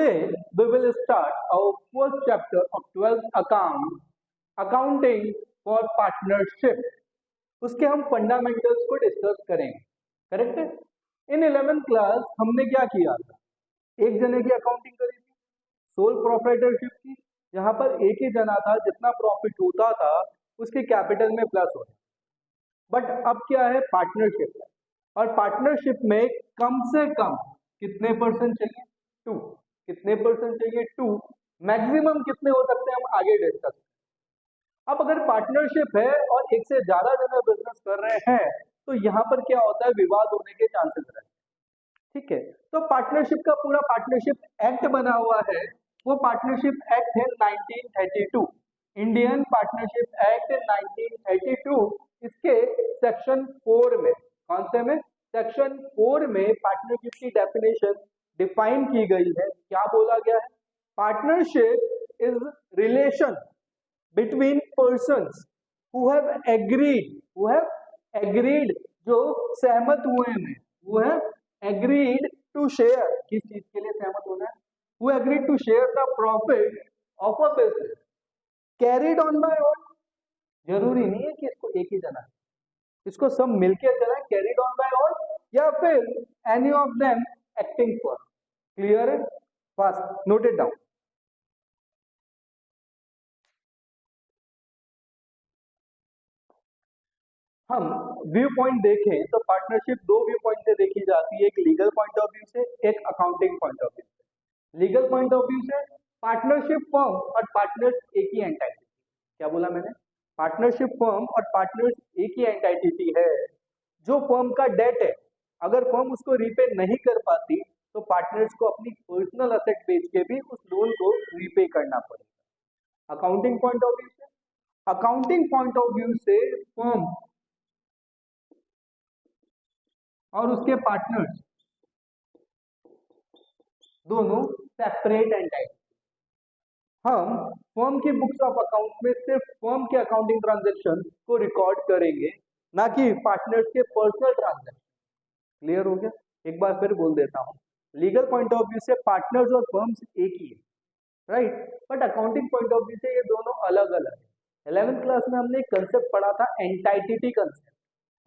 Today we will start our first chapter of 12th account, accounting for partnership. उसके हम fundamentals को discuss करेंगे, correct है। इन 11th class हमने क्या किया था, एक जने की अकाउंटिंग करी थी, सोल प्रोप्राइटरशिप की, जहां पर एक ही जना था, जितना प्रॉफिट होता था उसके कैपिटल में प्लस होता। बट अब क्या है, पार्टनरशिप है, और पार्टनरशिप में कम से कम कितने परसेंट चाहिए, 2। कितने परसेंट चाहिए, 2। मैक्सिमम कितने हो सकते हैं, हम आगे डिस्कस। अब अगर पार्टनरशिप है और एक से ज्यादा जने बिजनेस कर रहे हैं तो यहाँ पर क्या होता है, विवाद होने के चांसेस रहते हैं, ठीक है। तो पार्टनरशिप का पूरा पार्टनरशिप एक्ट बना हुआ है, वो पार्टनरशिप एक्ट है 1932, इंडियन पार्टनरशिप एक्ट 1932। इसके सेक्शन 4 में, कौन से में, सेक्शन 4 में पार्टनरशिप की डेफिनेशन डिफाइन की गई है। क्या बोला गया है, partnership is relation between persons who have agreed, जो सहमत हुए हैं, who have agreed to share, किस चीज के लिए सहमत होना है, who agreed to share the profit of a business carried on by all। जरूरी नहीं है कि इसको एक ही जना है, इसको सब मिलकर चला, carried on by all, या फिर any of them acting for। Clear है, फास्ट नोट इट डाउन। हम व्यू पॉइंट देखें तो पार्टनरशिप 2 व्यू पॉइंट से देखी जाती है, एक लीगल पॉइंट ऑफ व्यू से, एक अकाउंटिंग पॉइंट ऑफ व्यू से। लीगल पॉइंट ऑफ व्यू से पार्टनरशिप फर्म और पार्टनर्स एक ही एंटाइटी, क्या बोला मैंने, पार्टनरशिप फर्म और पार्टनर्स एक ही एंटाइटी है। जो फर्म का डेट है, अगर फर्म उसको रीपे नहीं कर पाती तो पार्टनर्स को अपनी पर्सनल असेट बेच के भी उस लोन को रीपे करना पड़ेगा। अकाउंटिंग पॉइंट ऑफ व्यू से, अकाउंटिंग पॉइंट ऑफ व्यू से फर्म और उसके पार्टनर्स दोनों सेपरेट एंटाइटी। हम फर्म की बुक्स ऑफ अकाउंट में सिर्फ फर्म के अकाउंटिंग ट्रांजैक्शन को रिकॉर्ड करेंगे, ना कि पार्टनर्स के पर्सनल ट्रांजैक्शन। क्लियर हो गया, एक बार फिर बोल देता हूं, लीगल पॉइंट ऑफ व्यू से पार्टनर्स और फर्म्स एक ही है, right, but accounting point of view से ये दोनों अलग अलग है। 11th क्लास में हमने एक कंसेप्ट पढ़ा था, एंटाइटी कंसेप्ट।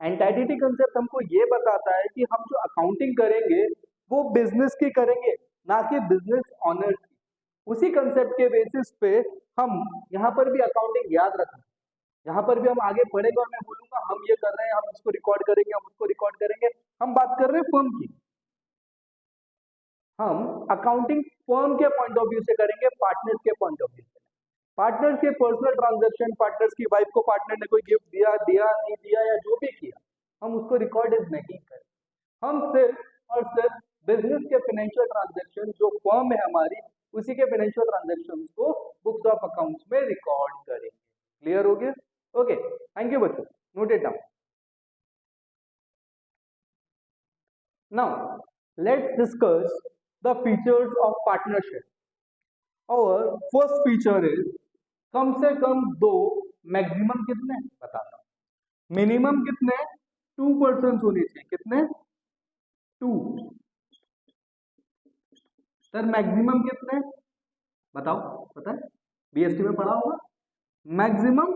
एंटाइटी कंसेप्ट हमको ये बताता है कि हम जो अकाउंटिंग करेंगे वो बिजनेस की करेंगे, ना कि बिजनेस ऑनर्स की। उसी कंसेप्ट के बेसिस पे हम यहाँ पर भी अकाउंटिंग याद रखना, यहाँ पर भी हम आगे पढ़ेंगे और मैं बोलूंगा हम ये कर रहे हैं, हम इसको रिकॉर्ड करेंगे, हम उसको रिकॉर्ड करेंगे। हम बात कर रहे हैं फर्म की, हम अकाउंटिंग फर्म के पॉइंट ऑफ व्यू से करेंगे, पार्टनर्स के पॉइंट ऑफ व्यू से। पार्टनर्स के पर्सनल ट्रांजैक्शन, पार्टनर्स की वाइफ को पार्टनर ने कोई गिफ्ट दिया नहीं दिया या जो भी किया, हम उसको रिकॉर्ड नहीं करें। हम सिर्फ और सिर्फ बिजनेस के फाइनेंशियल ट्रांजैक्शन, जो फर्म है हमारी, उसी के फाइनेंशियल ट्रांजैक्शन को बुक्स ऑफ अकाउंट्स में रिकॉर्ड करेंगे। क्लियर हो गया, ओके, थैंक यू बच्चों, note it down. Now let's discuss the features of partnership. और फर्स्ट फीचर इज कम से कम 2, मैक्सिमम कितने बताता हूं, मिनिमम कितने 2 पर्सन होने चाहिए, कितने 2, सर मैक्सिमम कितने बताओ, पता है बीएसटी में पढ़ा होगा, मैक्सिमम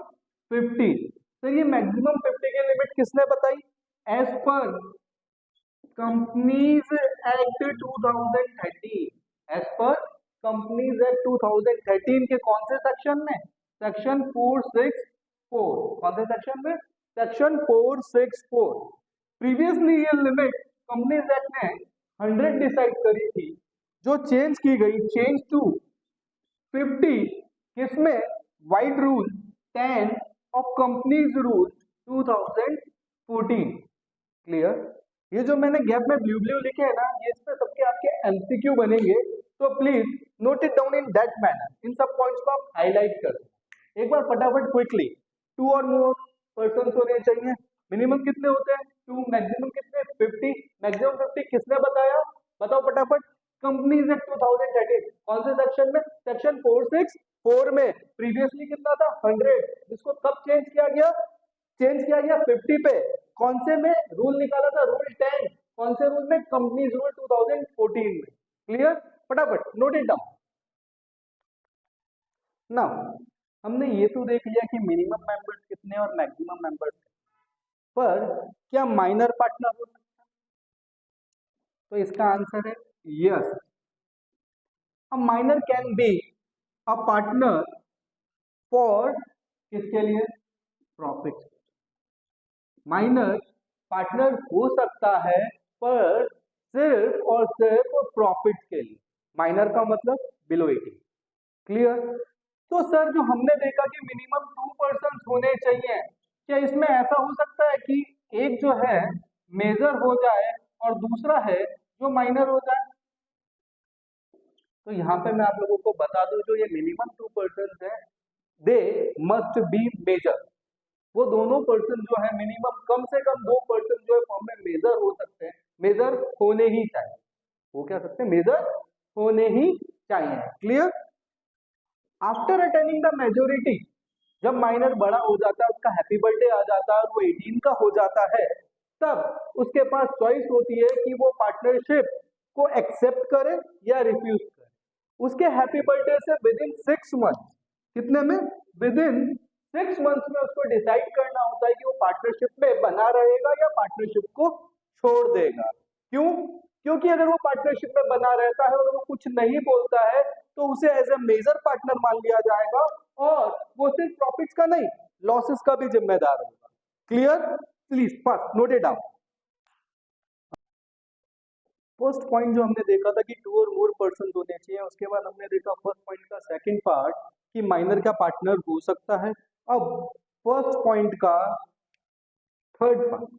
50। सर ये मैक्सिमम 50 की लिमिट किसने बताई, as per companies act 2013, as per companies act 2013 के कौन से सेक्शन में, सेक्शन 464, कौन से सेक्शन में, सेक्शन 464। प्रीवियसली ये लिमिट कंपनीज एक्ट ने 100 डिसाइड करी थी, जो चेंज की गई, चेंज टू 50, किसमें, wide rule 10 of companies rule 2014। Clear, ये जो मैंने गैप में ब्लू ब्लू लिखे है ना, ये इस पे सबके आपके एमसीक्यू बनेंगे, तो please note it down in that manner. इन सब पॉइंट्स को आप हाईलाइट कर एक बार फटाफट क्विकली। 2 और मोर पर्सन होने चाहिए, मिनिमम कितने होते हैं 2, मैक्सिमम कितने 50, मैक्सिमम 50 किसने बताया, बताओ फटाफट। कंपनीज एक्ट 2013 कौन से सेक्शन में, सेक्शन 464 में। प्रीवियसली कितना था 100, जिसको कब चेंज किया गया, चेंज किया गया 50 पे। कौन से में रूल निकाला था, रूल 10, कौन से रूल में, कंपनीज रूल 2014 में। क्लियर, फटाफट नोट इट डाउन। ना हमने ये तो देख लिया कि मिनिमम मेंबर्स कितने और मैक्सिमम मेंबर्स, पर क्या माइनर पार्टनर हो सकता है? तो इसका आंसर है yes, a minor can be a partner for किसके लिए? प्रॉफिट। माइनर पार्टनर हो सकता है पर सिर्फ और सिर्फ प्रॉफिट के लिए। माइनर का मतलब बिलो 18। क्लियर? तो सर जो हमने देखा कि मिनिमम 2% होने चाहिए, क्या इसमें ऐसा हो सकता है कि एक जो है मेजर हो जाए और दूसरा है जो माइनर हो जाए? तो यहाँ पे मैं आप लोगों को बता दूं, जो ये मिनिमम 2% है, दे मस्ट बी मेजर। वो दोनों पर्सन जो है मिनिमम कम से कम 2% जो है फॉर्म में मेजर हो सकते हैं, मेजर होने ही चाहिए। वो क्या सकते हैं? मेजर होने ही चाहिए। Clear? After attaining the majority, जब माइनर बड़ा हो जाता है, उसका हैप्पी बर्थडे आ जाता है, वो 18 का हो जाता है, तब उसके पास चॉइस होती है कि वो पार्टनरशिप को एक्सेप्ट करे या रिफ्यूज करे। उसके हैप्पी बर्थडे से विद इन 6 मंथ, कितने में? विद इन 6 मंथ में उसको डिसाइड करना होता है कि वो पार्टनरशिप में बना रहेगा या पार्टनरशिप को छोड़ देगा। क्यों? क्योंकि अगर वो पार्टनरशिप में बना रहता है और वो कुछ नहीं बोलता है तो उसे एज ए मेजर पार्टनर मान लिया जाएगा और वो सिर्फ प्रॉफिट्स का नहीं, लॉसेस का भी जिम्मेदार होगा। Clear? Please first note it down. First point जो हमने देखा था कि 2 और मोर पर्सन होने चाहिए, उसके बाद हमने देखा फर्स्ट पॉइंट का सेकंड पार्ट कि माइनर का पार्टनर हो सकता है। अब फर्स्ट पॉइंट का third part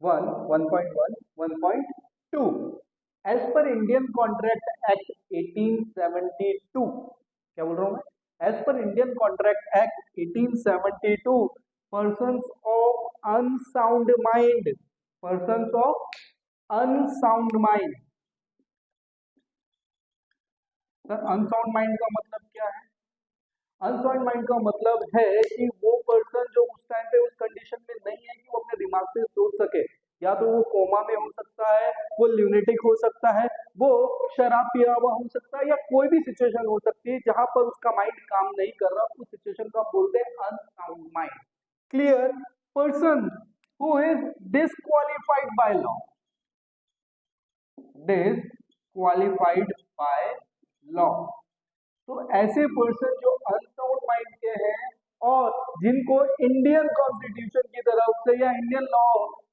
1.1 1.2, as per Indian contract act 1872, क्या बोल रहा हूं मैं? As per Indian contract act 1872, persons of unsound mind, persons of unsound mind. Sir unsound mind का मतलब क्या है? अनसाउंड माइंड का मतलब है कि वो पर्सन जो उस टाइम पे उस कंडीशन में नहीं है कि वो अपने दिमाग से सोच सके, या तो वो कोमा में हो सकता है, वो ल्यूनेटिक हो सकता है, वो शराब पिया हुआ हो सकता है, या कोई भी सिचुएशन हो सकती है जहां पर उसका माइंड काम नहीं कर रहा, उस सिचुएशन को हम बोलते हैं unsound mind. Clear? Person who is disqualified by law, disqualified by law. तो ऐसे पर्सन जो अनसाउंड माइंड के हैं और जिनको इंडियन कॉन्स्टिट्यूशन की तरफ से या इंडियन लॉ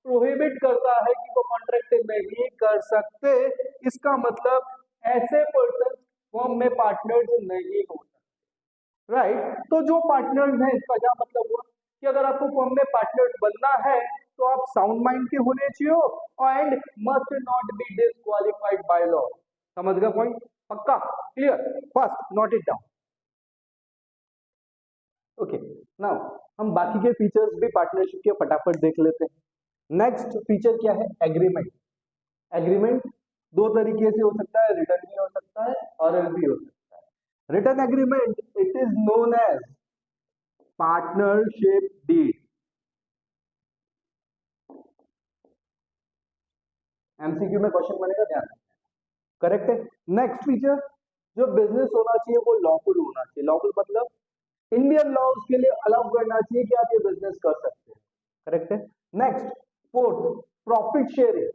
प्रोहिबिट करता है कि वो कॉन्ट्रैक्ट नहीं कर सकते, इसका मतलब ऐसे पर्सन फॉर्म में पार्टनर्स नहीं हो सकते। राइट? तो जो पार्टनर्स हैं, इसका क्या मतलब हुआ कि अगर आपको फॉर्म में पार्टनर्स बनना है तो आप साउंड माइंड के होने चाहिए and must not be disqualified by law. समझ गए पॉइंट? पक्का? Clear? First note it down. Okay, now हम बाकी के फीचर्स भी पार्टनरशिप के फटाफट देख लेते हैं। नेक्स्ट फीचर क्या है? एग्रीमेंट। एग्रीमेंट दो तरीके से हो सकता है, रिटर्न भी हो सकता है, ऑरल भी हो सकता है। Written agreement it is known as partnership deed. MCQ में क्वेश्चन बनेगा, ध्यान। करेक्ट है। नेक्स्ट फीचर, जो बिजनेस होना चाहिए वो लॉफुल होना चाहिए। लॉफुल मतलब इंडियन लॉ उसके लिए अलाउ करना चाहिए कि आप ये बिजनेस कर सकते हैं। करेक्ट है। Next fourth, profit sharing.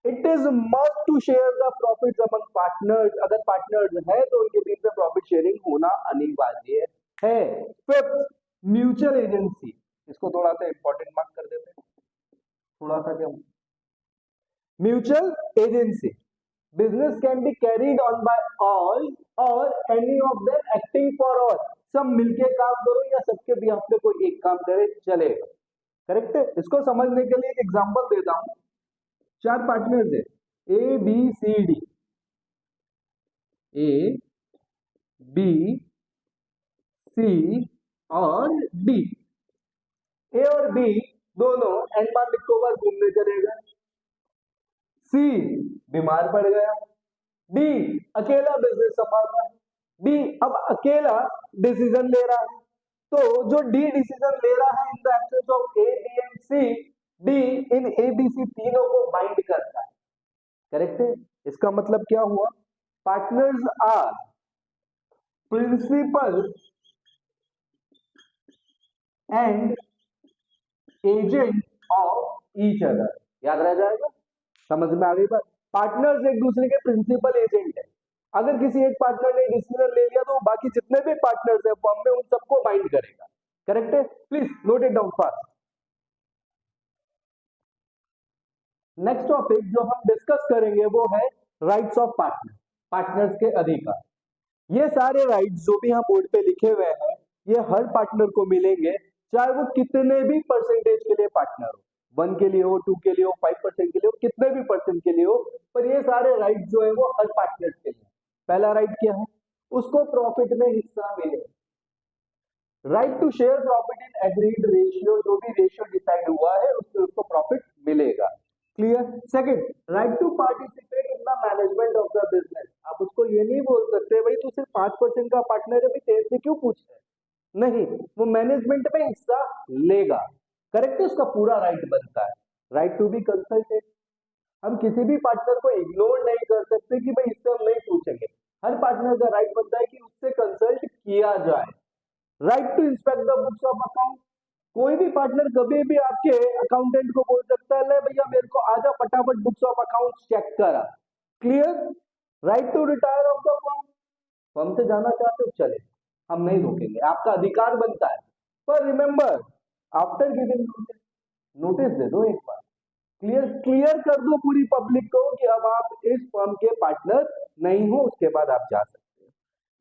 It is must to share the profit among partners. अगर पार्टनर्स है तो उनके बीच में प्रॉफिट शेयरिंग होना अनिवार्य है। Fifth, mutual agency. इसको थोड़ा सा इंपॉर्टेंट मार्क कर देते हैं, थोड़ा सा क्या? Mutual agency, business can be carried on by all or any of them acting for all। सब मिलके काम करो या सबके बिहाफ पे कोई एक काम करे, चलेगा। करेक्ट है। इसको समझने के लिए एक एग्जांपल देता हूं। 4 पार्टनर्स है, A B C D, A B C और डी। ए और बी दोनों अंडमान निकोबार घूमने चले गए। सी बीमार पड़ गया। डी अकेला बिजनेस संभाल रहा है। डी अब अकेला डिसीजन ले रहा है। तो जो डी डिसीजन ले रहा है in the absence of A B and C, D in A B C तीनों को बाइंड करता है। करेक्ट है। इसका मतलब क्या हुआ partners are principal and agent of each other. याद रह जाएगा, समझ में आ गई बात। पार्टनर्स एक दूसरे के प्रिंसिपल एजेंट है। अगर किसी एक पार्टनर ने डिसीजन ले लिया तो बाकी जितने भी पार्टनर्स है फर्म में उन सबको बाइंड करेगा। करेक्ट है? Please note it down fast. Next topic जो हम डिस्कस करेंगे वो है राइट्स ऑफ पार्टनर, पार्टनर्स के अधिकार। ये सारे राइट्स जो भी हम बोर्ड पे लिखे हुए हैं ये हर पार्टनर को मिलेंगे, चाहे वो कितने भी परसेंटेज के लिए पार्टनर हो, 1 के लिए हो, 2 के लिए हो, 5% के लिए हो, कितने भी परसेंट के लिए हो, पर ये सारे राइट्स जो है वो हर पार्टनर के लिए। पहला राइट क्या है? उसको प्रॉफिट में हिस्सा मिले। Right to share profit in agreed ratio, जो भी रेशियो डिसाइड हुआ है उससे उसको प्रॉफिट मिलेगा। Clear? Second, right to participate in the management of the business. आप उसको ये नहीं बोल सकते भाई तू सिर्फ 5% का पार्टनर है, भाई तेरे से क्यों पूछ रहे? नहीं, वो मैनेजमेंट में हिस्सा लेगा। करेक्ट है? उसका पूरा राइट बनता है। राइट टू बी कंसल्टेड, हम किसी भी पार्टनर को इग्नोर नहीं कर सकते कि भाई इससे हम नहीं पूछेंगे। हर पार्टनर का राइट बनता है कि उससे कंसल्ट किया जाए। Right to inspect the books of account, कोई भी पार्टनर कभी भी आपके अकाउंटेंट को बोल सकता है ले भैया मेरे को आजा फटाफट बुक्स ऑफ अकाउंट्स चेक करा। Clear? Right to retire of the firm, firm से जाना चाहते हो चले, हम नहीं रोकेंगे, आपका अधिकार बनता है। पर remember after giving notice, notice दे दो एक बार, क्लियर क्लियर कर दो पूरी पब्लिक को कि अब आप इस फर्म के पार्टनर नहीं हो, उसके बाद आप जा सकते हैं।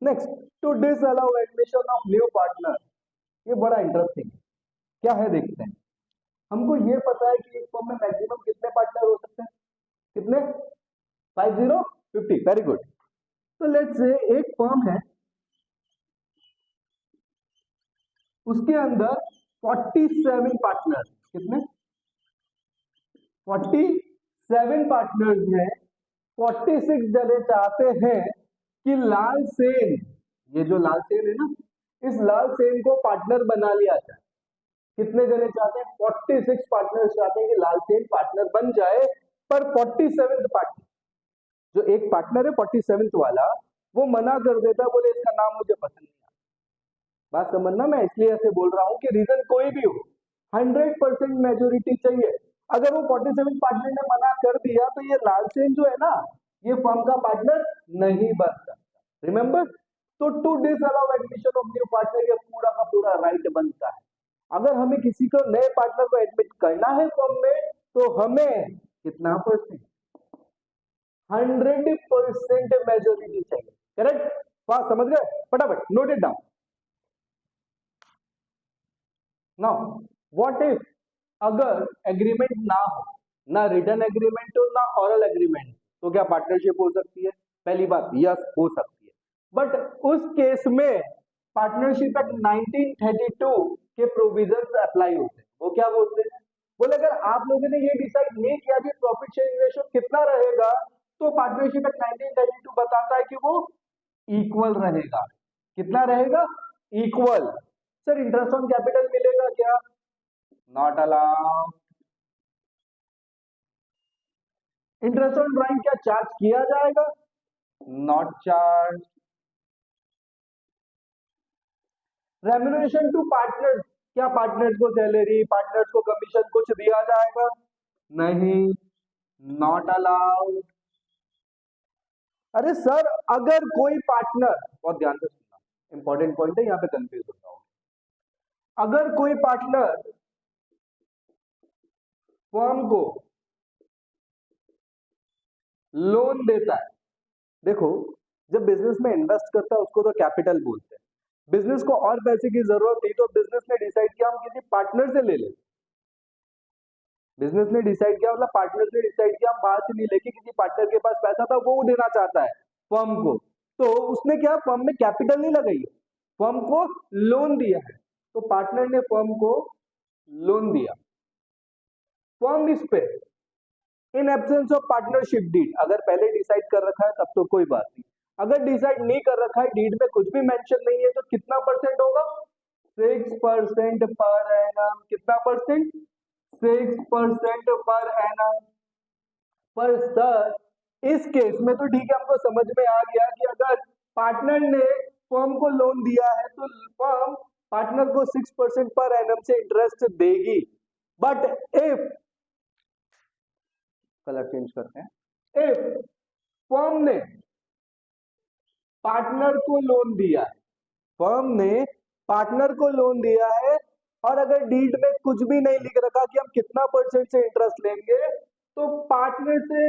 Next, to disallow admission of new partner, ये बड़ा इंटरेस्टिंग है। क्या है देखते हैं। हमको ये पता है कि एक फर्म में मैक्सिमम कितने पार्टनर हो सकते हैं? कितने? 50, 50। Very good. तो लेट्स से एक फर्म है, उसके अंदर 47 पार्टनर। कितने? 47 पार्टनर्स में 46 जने चाहते हैं कि लाल सेन, ये जो लाल सेन है ना, इस लाल सेन को पार्टनर बना लिया जाए। कितने जने चाहते हैं? 46 पार्टनर चाहते हैं कि लाल सेन पार्टनर बन जाए। पर 47th पार्टनर, जो एक पार्टनर है 47th वाला, वो मना कर देता है, बोले इसका नाम मुझे पसंद नहीं। बात समझना, मैं इसलिए ऐसे बोल रहा हूं कि रीजन कोई भी हो, 100% मेजोरिटी चाहिए। अगर वो 47 पार्टनर ने मना कर दिया तो ये लाल सेन जो है ना, ये फर्म का पार्टनर नहीं बन सकता। रिमेंबर, तो to disallow admission of new partner ये पूरा का पूरा राइट बनता है। अगर हमें किसी को नए पार्टनर को एडमिट करना है फर्म में तो हमें कितना परसेंट? 100% मेजोरिटी चाहिए। करेक्ट? बात समझ गए? फटाफट note it down. Now what if अगर एग्रीमेंट ना हो, ना रिटन एग्रीमेंट हो ना ऑरल एग्रीमेंट, तो क्या पार्टनरशिप हो सकती है? पहली बात यस हो सकती है, बट उस केस में पार्टनरशिप एक्ट 1932 के प्रोविजंस अप्लाई होते हैं। वो क्या बोलते हैं? बोले अगर आप लोगों ने ये डिसाइड नहीं किया कि प्रॉफिट शेयरिंग रेशियो कितना रहेगा, तो पार्टनरशिप एक्ट 1932 बताता है कि वो इक्वल रहेगा। कितना रहेगा? Equal. Sir interest on capital मिलेगा क्या? Not allowed. Interest on drawing क्या चार्ज किया जाएगा? Not charge. Remuneration to partners, क्या पार्टनर्स को सैलरी, पार्टनर्स को कमीशन कुछ दिया जाएगा? नहीं, नॉट अलाउड। अरे सर अगर कोई पार्टनर, बहुत ध्यान से सुनना, इंपॉर्टेंट पॉइंट है, यहाँ पे कंफ्यूज होता हूं। अगर कोई पार्टनर फर्म को लोन देता है, देखो जब बिजनेस में इन्वेस्ट करता है उसको तो कैपिटल बोलते हैं। बिजनेस को और पैसे की जरूरत थी तो बिजनेस ने डिसाइड किया हम किसी पार्टनर से ले लें। बिजनेस ने डिसाइड किया, मतलब पार्टनर ने डिसाइड किया हम बाहर से नहीं लेके, किसी पार्टनर के पास पैसा था वो देना चाहता है फर्म को, तो उसने क्या फर्म में कैपिटल नहीं लगाई, फर्म को लोन दिया है। तो पार्टनर ने फर्म को लोन दिया, फर्म इस पे in absence of partnership deed, अगर पहले डिसाइड कर रखा है तब तो कोई बात नहीं, अगर डिसाइड नहीं कर रखा है, डीड में कुछ भी मेंशन नहीं है, तो कितना परसेंट होगा? 6% पर एनम। कितना परसेंट? 6% per annum. पर सर इस केस में तो ठीक है, हमको समझ में आ गया कि अगर पार्टनर ने फर्म को लोन दिया है तो फर्म पार्टनर को 6% पर एनम से इंटरेस्ट देगी। बट इफ, कलर चेंज करते हैं, इफ फर्म ने पार्टनर को लोन दिया है, फर्म ने पार्टनर को लोन दिया है और अगर डीड में कुछ भी नहीं लिख रखा कि हम कितना परसेंट से इंटरेस्ट लेंगे, तो पार्टनर से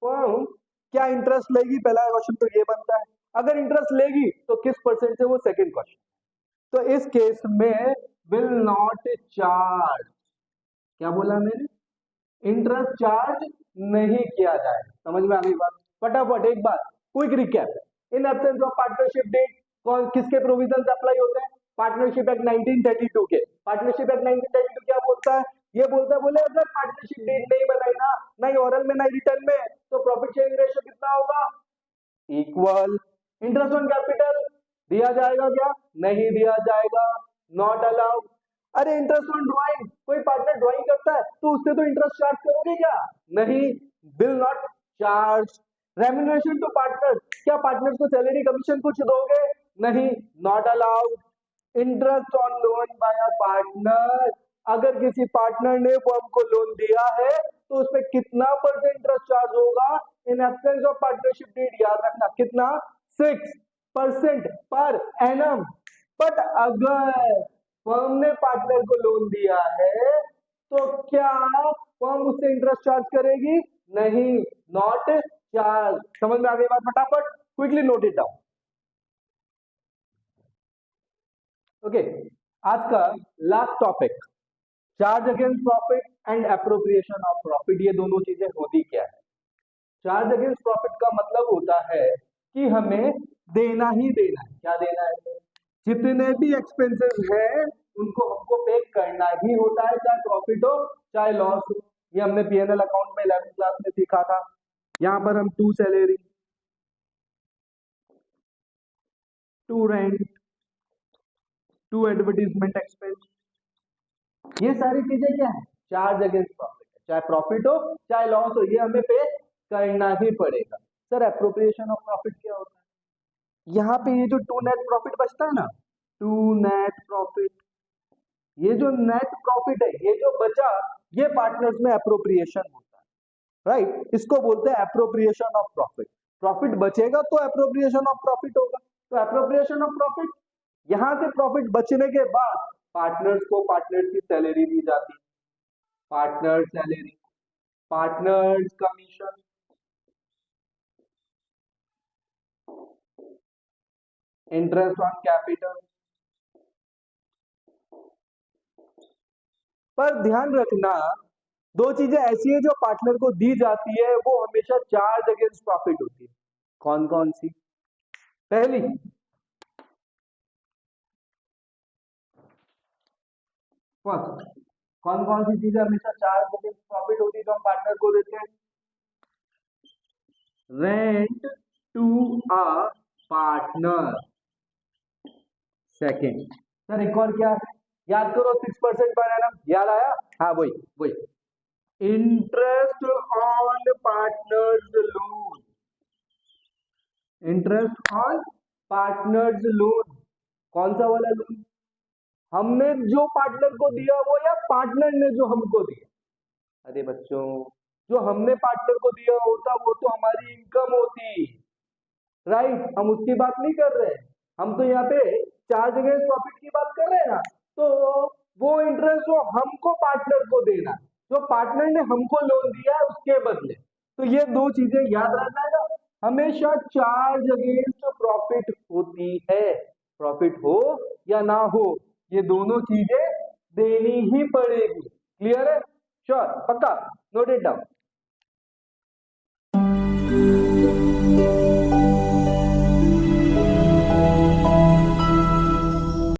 फर्म क्या इंटरेस्ट लेगी, पहला क्वेश्चन तो ये बनता है। अगर इंटरेस्ट लेगी तो किस परसेंट से, वो सेकंड क्वेश्चन। तो इस केस में विल नॉट चार्ज, क्या बोला मैंने, इंटरेस्ट चार्ज नहीं किया जाए। समझ में आ गई बात? फटाफट एक बार quick recap. In absence of partnership deed कौन किसके प्रोविजंस अप्लाई होते हैं? पार्टनरशिप एक्ट 1932 के। पार्टनरशिप एक्ट 1932 क्या बोलता है? ये बोलता है, बोले अगर पार्टनरशिप डेट नहीं बनाई ना, नहीं ओरल में नहीं रिटर्न में, तो प्रॉफिट शेयरिंग रेशियो कितना होगा? इक्वल। इंटरेस्ट ऑन कैपिटल दिया जाएगा क्या? नहीं दिया जाएगा, नॉट अलाउड। अरे इंटरेस्ट ऑन ड्राइंग, कोई पार्टनर ड्राइंग करता है तो उससे तो इंटरेस्ट चार्ज करोगे क्या? नहीं, will not charge. Remuneration to partner, क्या पार्टनर को सैलरी कमीशन कुछ दोगे? नहीं, not allowed. Interest on loan by a partner, अगर किसी पार्टनर ने फर्म को लोन दिया है तो उसमें कितना परसेंट इंटरेस्ट चार्ज होगा? In absence of partnership deed याद रखना, कितना? 6% पर एनम। बट अगर फर्म ने पार्टनर को लोन दिया है तो क्या फर्म उससे इंटरेस्ट चार्ज करेगी? नहीं, नॉट चार्ज। समझ में आ गई बात? फटाफट quickly note it down. Okay, आज का last topic, charge against profit and appropriation of profit. ये दोनों चीजें होती क्या है? चार्ज अगेंस्ट प्रॉफिट का मतलब होता है कि हमें देना ही देना है। क्या देना है? जितने भी एक्सपेंसेस हैं उनको हमको पे करना ही होता है, चाहे प्रॉफिट हो चाहे लॉस हो। ये हमने पीएनएल अकाउंट में 11th क्लास में सीखा था। यहाँ पर हम to salary, to rent, to advertisement expense, ये सारी चीजें क्या है? Charge against profit. चाहे प्रॉफिट हो चाहे लॉस हो, ये हमें पे करना ही पड़ेगा। सर एप्रोप्रिएशन ऑफ प्रॉफिट क्या होता है? यहाँ पे ये जो टू नेट प्रॉफिट बचता है ना, टू नेट प्रॉफिट, ये जो नेट प्रॉफिट है, ये जो बचा, ये पार्टनर्स में एप्रोप्रिएशन होता है, राइट? इसको बोलते हैं एप्रोप्रिएशन ऑफ प्रॉफिट। प्रॉफिट बचेगा तो एप्रोप्रिएशन ऑफ प्रॉफिट होगा। तो एप्रोप्रिएशन ऑफ प्रॉफिट, यहां से प्रॉफिट बचने के बाद पार्टनर्स को पार्टनर्स की सैलरी दी जाती है, partner salary, partners commission, interest on capital. पर ध्यान रखना, दो चीजें ऐसी है जो पार्टनर को दी जाती है, वो हमेशा चार्ज अगेंस्ट प्रॉफिट होती है। कौन कौन सी? पहली, फर्स्ट, कौन कौन सी चीजें हमेशा चार्ज अगेंस्ट प्रॉफिट होती है जो हम पार्टनर को देते हैं? Rent to a partner. Second, sir एक और क्या है? याद करो, 6% पर एनम, याद आया? हाँ वही वही, interest on partners loan. Interest on partners loan, कौन सा वाला लोन? हमने जो पार्टनर को दिया वो, या पार्टनर ने जो हमको दिया? अरे बच्चों, जो हमने पार्टनर को दिया होता वो तो हमारी इनकम होती, राइट? हम उसकी बात नहीं कर रहे, हम तो यहाँ पे चार्ज अगेंस्ट प्रॉफिट की बात कर रहे हैं ना। तो वो इंटरेस्ट जो हमको पार्टनर को देना, जो पार्टनर ने हमको लोन दिया है उसके बदले। तो ये दो चीजें याद रखना है ना, हमेशा चार्ज अगेंस्ट प्रॉफिट होती है। प्रॉफिट हो या ना हो, ये दोनों चीजें देनी ही पड़ेगी। क्लियर है? श्योर? पक्का? Note it down.